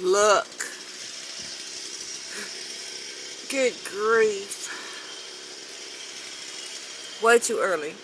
Look. Good grief. Way too early.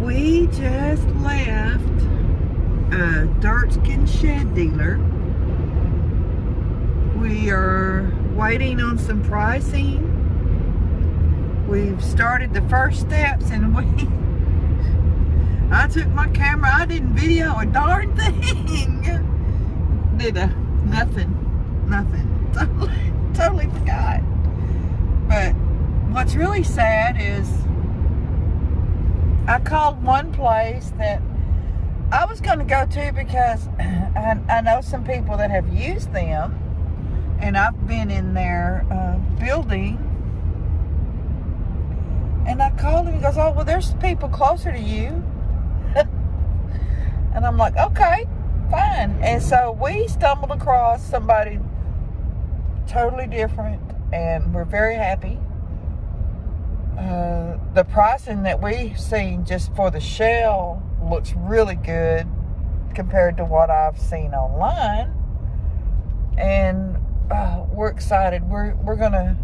We just left a dirt skin shed dealer. We are waiting on some pricing. We've started the first steps and I took my camera. I didn't video a darn thing. Did a nothing. Totally forgot. But what's really sad is I called one place that I was going to go to because I know some people that have used them, and I've been in their building. And I called him. He goes, "Oh, well, there's people closer to you." And I'm like, "Okay, fine." And so we stumbled across somebody totally different, and we're very happy. The pricing that we've seen just for the shell looks really good compared to what I've seen online, and we're excited. We're gonna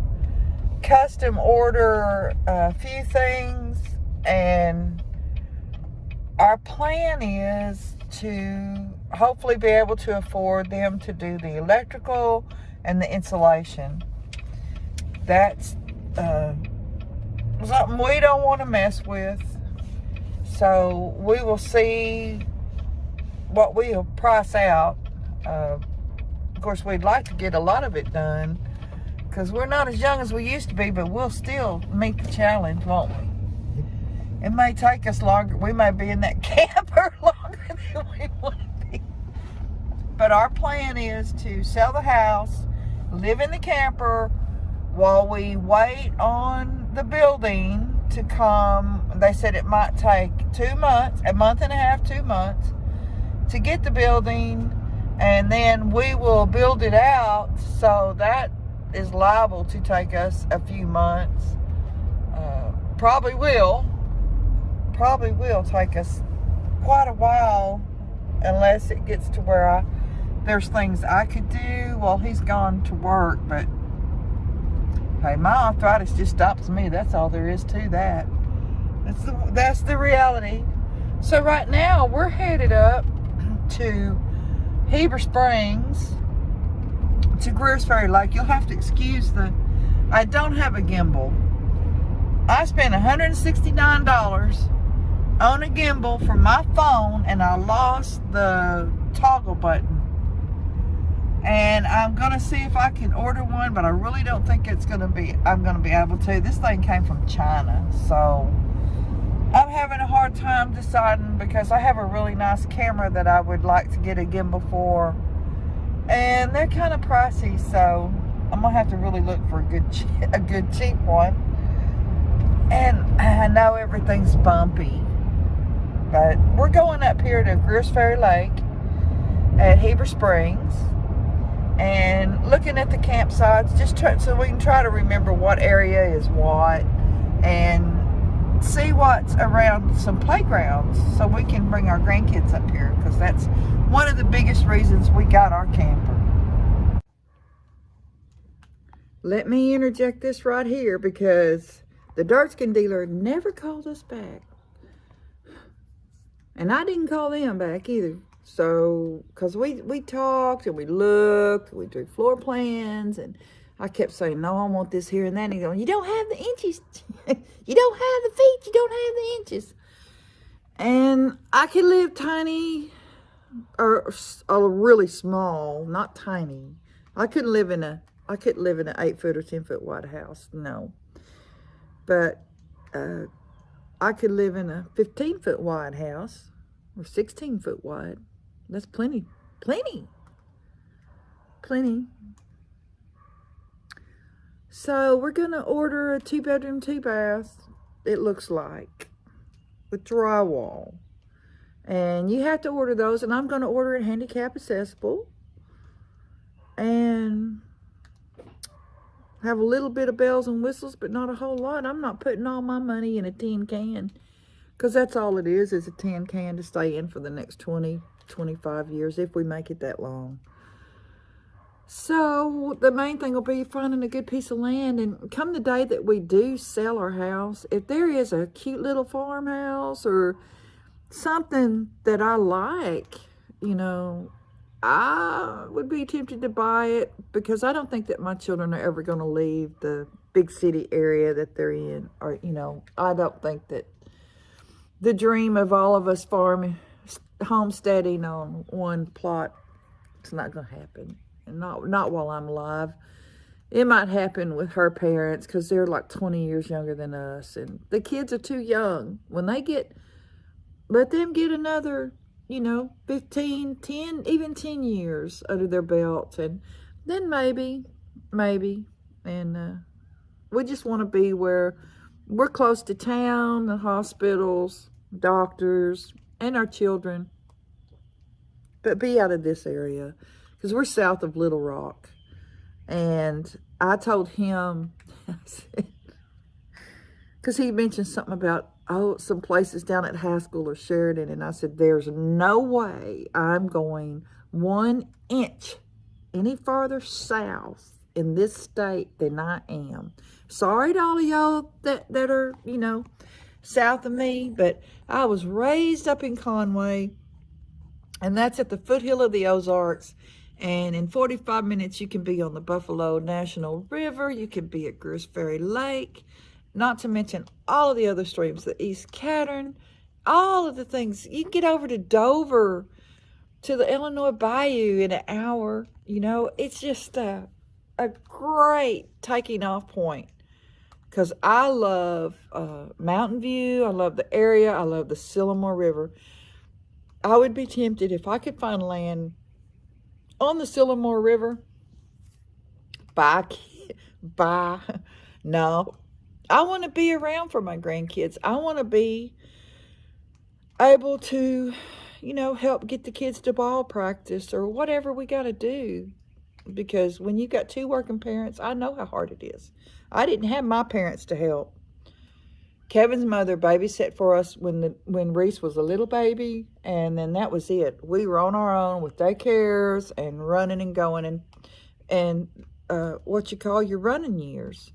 custom order a few things, and our plan is to hopefully be able to afford them to do the electrical and the insulation. That's something we don't want to mess with. So we will see what we'll price out. Of course, we'd like to get a lot of it done because we're not as young as we used to be, but we'll still meet the challenge, won't we? It may take us longer. We may be in that camper longer than we want to be. But our plan is to sell the house, live in the camper, while we wait on the building to come. They said it might take 2 months, a month and a half, 2 months to get the building, and then we will build it out. So that is liable to take us a few months. Probably will take us quite a while, unless it gets to where there's things I could do while he's gone to work. But Hey, my arthritis just stops me. That's all there is to that. That's the reality. So right now we're headed up to Heber Springs to Greers Ferry Lake. You'll have to excuse I don't have a gimbal. I spent $169 on a gimbal for my phone, and I lost the toggle button. And I'm gonna see if I can order one, but I really don't think I'm gonna be able to. This thing came from China, so I'm having a hard time deciding, because I have a really nice camera that I would like to get a gimbal for, and they're kind of pricey, so I'm gonna have to really look for a good cheap one. And I know everything's bumpy, but we're going up here to Greers Ferry Lake at Heber Springs and looking at the campsites, so we can try to remember what area is what, and see what's around some playgrounds so we can bring our grandkids up here, because that's one of the biggest reasons we got our camper. Let me interject this right here, because the dirt skin dealer never called us back. And I didn't call them back either. So, because we talked and we looked, we drew floor plans, and I kept saying, no, I want this here and that. And he going, you don't have the inches. You don't have the feet. You don't have the inches. And I could live tiny or really small, not tiny. I couldn't live in an 8-foot or 10-foot wide house. No. But I could live in a 15-foot wide house or 16-foot wide. That's plenty. So we're going to order a 2-bedroom, 2-bath, it looks like, with drywall. And you have to order those, and I'm going to order it handicap accessible. And have a little bit of bells and whistles, but not a whole lot. I'm not putting all my money in a tin can, because that's all it is a tin can to stay in for the next 20, 25 years, if we make it that long. So the main thing will be finding a good piece of land, and come the day that we do sell our house, if there is a cute little farmhouse or something that I like, I would be tempted to buy it, because I don't think that my children are ever going to leave the big city area that they're in. Or, I don't think that the dream of all of us homesteading on one plot, it's not going to happen. And not while I'm alive. It might happen with her parents, because they're like 20 years younger than us. And the kids are too young. When they let them get another 15, 10, even 10 years under their belt, and then maybe, and we just want to be where we're close to town, the hospitals, doctors, and our children, but be out of this area, because we're south of Little Rock. And I told him, because he mentioned something about, some places down at Haskell or Sheridan, and I said, there's no way I'm going 1 inch any farther south in this state than I am. Sorry to all of y'all that are, south of me, but I was raised up in Conway, and that's at the foothill of the Ozarks. And in 45 minutes, you can be on the Buffalo National River. You can be at Greers Ferry Lake. Not to mention all of the other streams, the East Cadern, all of the things. You can get over to Dover, to the Illinois Bayou in an hour. It's just a great taking off point, because I love Mountain View. I love the area. I love the Sycamore River. I would be tempted, if I could find land on the Sycamore River, no. I want to be around for my grandkids. I want to be able to, help get the kids to ball practice or whatever we got to do. Because when you've got 2 working parents, I know how hard it is. I didn't have my parents to help. Kevin's mother babysat for us when Reese was a little baby, and then that was it. We were on our own with daycares and running and going, and what you call your running years.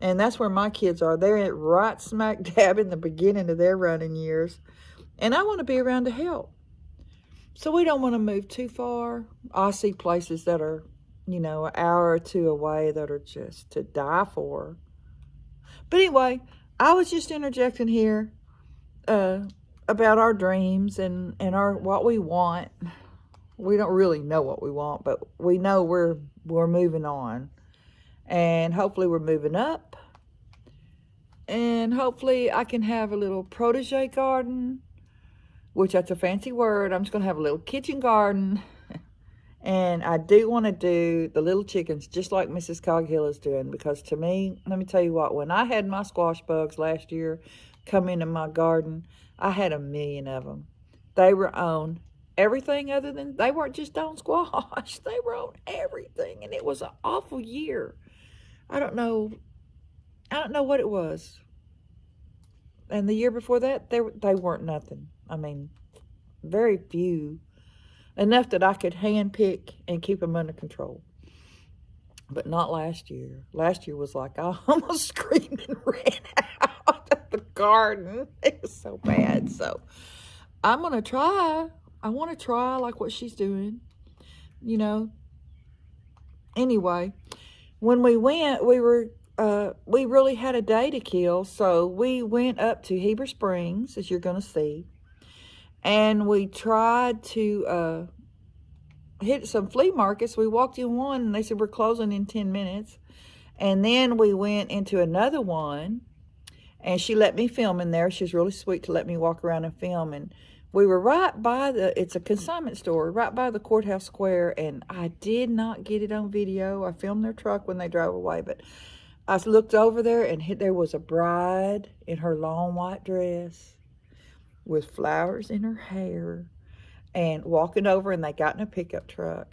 And that's where my kids are. They're right smack dab in the beginning of their running years. And I want to be around to help. So we don't want to move too far. I see places that are, an hour or two away that are just to die for. But anyway, I was just interjecting here about our dreams and our what we want. We don't really know what we want, but we know we're moving on. And hopefully we're moving up. And hopefully I can have a little protege garden, which that's a fancy word. I'm just going to have a little kitchen garden. And I do want to do the little chickens just like Mrs. Coghill is doing. Because to me, let me tell you what, when I had my squash bugs last year come into my garden, I had 1,000,000 of them. They were on everything other than, they weren't just on squash. They were on everything. And it was an awful year. I don't know what it was. And the year before that, they weren't nothing. I mean, very few. Enough that I could hand pick and keep them under control. But not last year. Last year was like I almost screamed and ran out of the garden. It was so bad. So I'm going to try. I want to try like what she's doing. Anyway, when we went, we really had a day to kill. So we went up to Heber Springs, as you're going to see. And we tried to hit some flea markets. We walked in one, and they said, we're closing in 10 minutes. And then we went into another one, and she let me film in there. She was really sweet to let me walk around and film. And we were right by it's a consignment store, right by the courthouse square, and I did not get it on video. I filmed their truck when they drove away, but I looked over there, and there was a bride in her long white dress with flowers in her hair and walking over, and they got in a pickup truck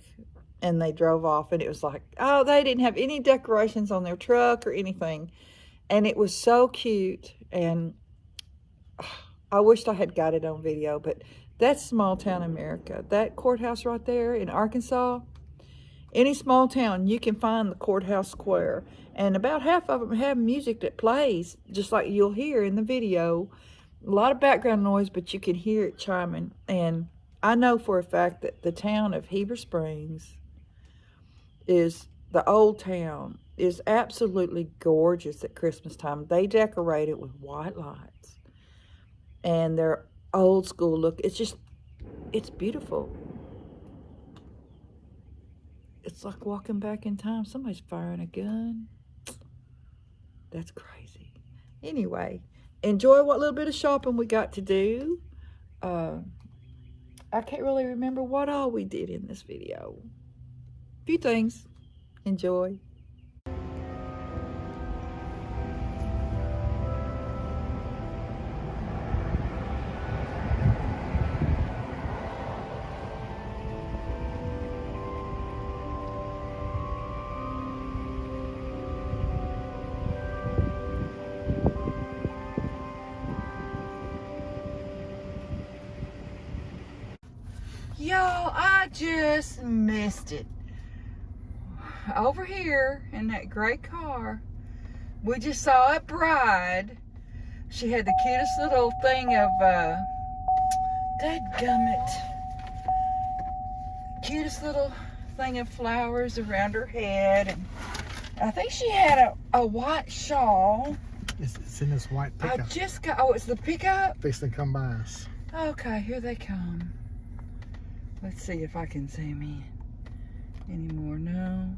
and they drove off. And it was like, oh, they didn't have any decorations on their truck or anything. And it was so cute. And I wished I had got it on video, but that's small town America. That courthouse right there in Arkansas, any small town, you can find the courthouse square. And about half of them have music that plays, just like you'll hear in the video. A lot of background noise, but you can hear it chiming. And I know for a fact that the town of Heber Springs the old town is absolutely gorgeous at Christmas time. They decorate it with white lights. And their old school look, it's beautiful. It's like walking back in time. Somebody's firing a gun. That's crazy. Anyway, enjoy what little bit of shopping we got to do. I can't really remember what all we did in this video. A few things. Enjoy. Y'all, I just missed it. Over here in that gray car, we just saw a bride. She had the cutest little thing of, dadgummit, cutest little thing of flowers around her head. And I think she had a white shawl. It's in this white pickup. It's the pickup? Fixing to come by us. Okay, here they come. Let's see if I can zoom in anymore. No.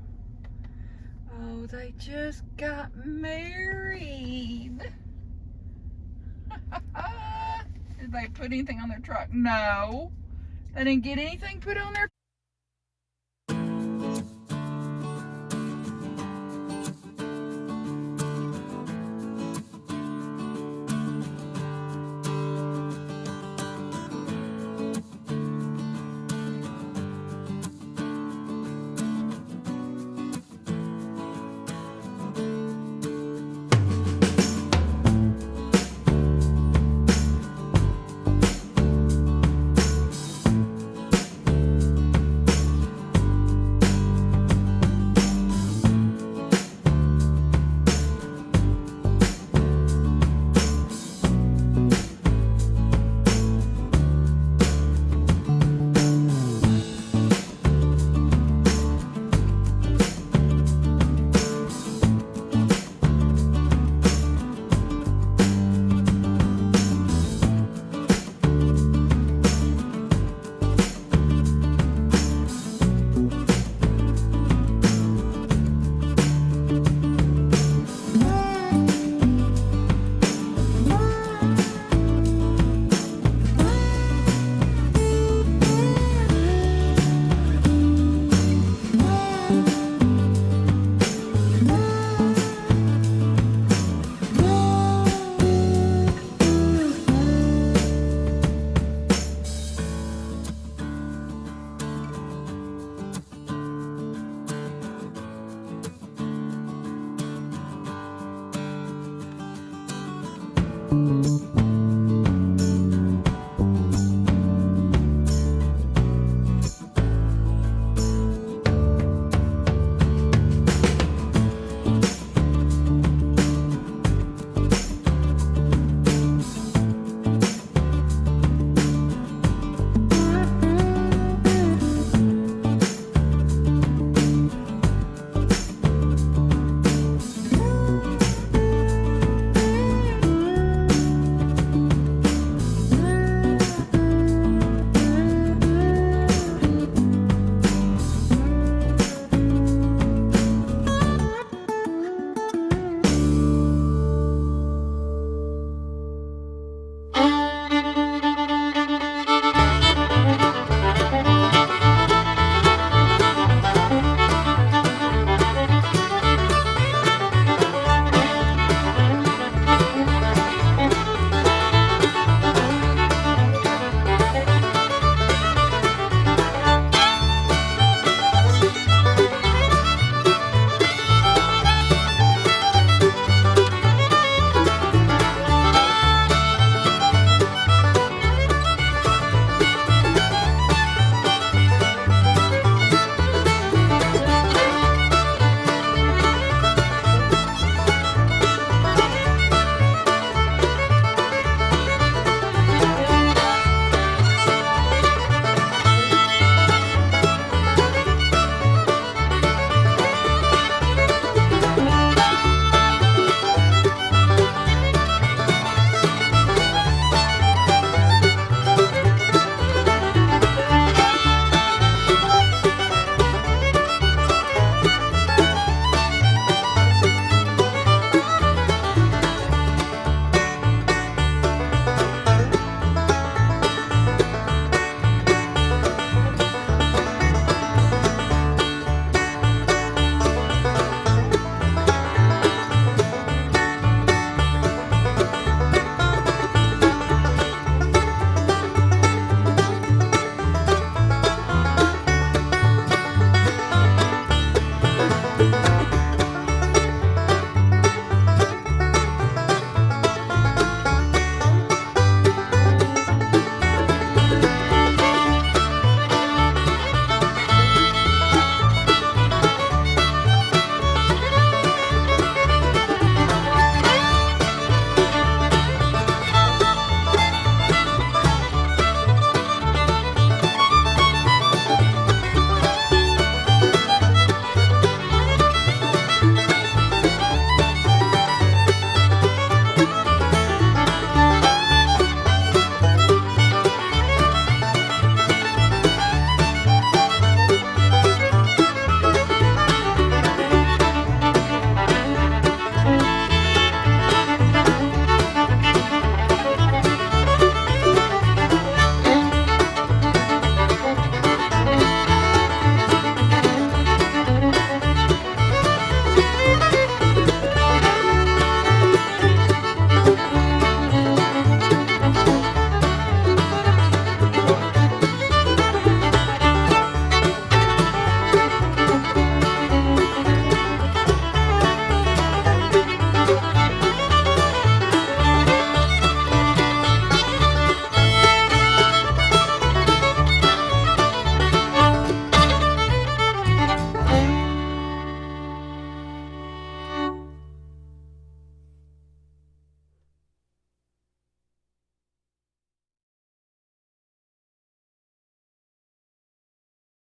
Oh, they just got married. Did they put anything on their truck? No. They didn't get anything put on their you.